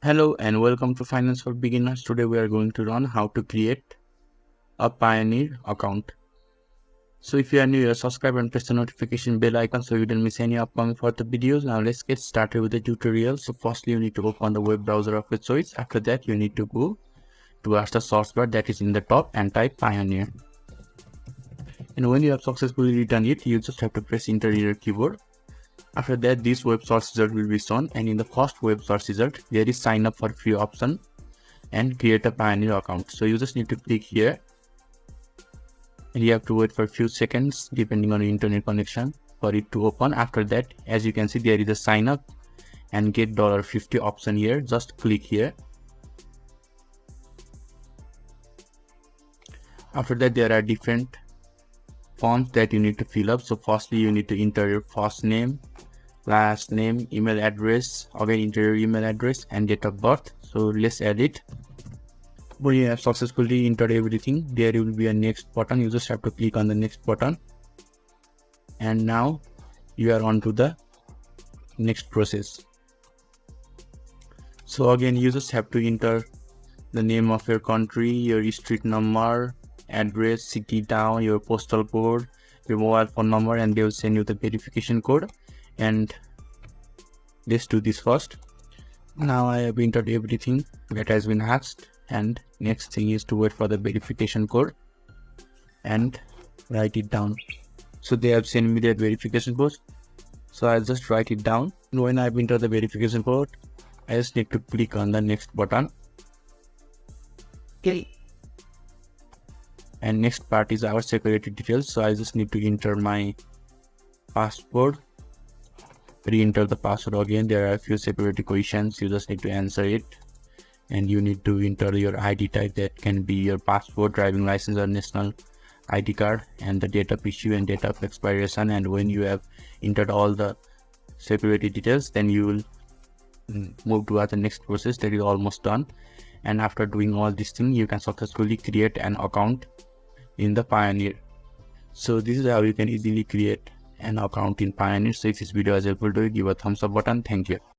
Hello and welcome to Finance for Beginners. Today we are going to learn how to create a Payoneer account. So if you are new, subscribe and press the notification bell icon so you don't miss any upcoming further videos. Now let's get started with the tutorial. So firstly you need to open the web browser of your choice. After that you need to go towards the search bar that is in the top and type Payoneer. And when you have successfully done it, you just have to press enter in your keyboard. After that, this web search result will be shown, and in the first web search result, there is sign up for free option and create a Payoneer account. So you just need to click here, and you have to wait for a few seconds depending on your internet connection for it to open. After that, as you can see, there is a sign up and get $50 option here. Just click here. After that, there are different forms that you need to fill up. So firstly, you need to enter your first name, last name, email address, again enter your email address and date of birth. So let's add it. When you have successfully entered everything, there will be a next button. You just have to click on the next button, and now you are on to the next process. So again, you just have to enter the name of your country, your street number, address, city, town, your postal code, your mobile phone number, and they will send you the verification code. And let's do this first. Now I have entered everything that has been asked, and next thing is to wait for the verification code and write it down. So they have sent me that verification code, so I'll just write it down. When I've entered the verification code, I just need to click on the next button. Okay. And next part is our security details. So I just need to enter my password, re-enter the password again. There are a few security questions, you just need to answer it, and you need to enter your ID type. That can be your passport, driving license, or national ID card, and the date of issue and date of expiration. And when you have entered all the security details, then you will move to the next process that is almost done. And after doing all these things, you can successfully create an account in the Payoneer. So this is how you can easily create an account in Payoneer. So if this video is helpful to you, give a thumbs up button. Thank you.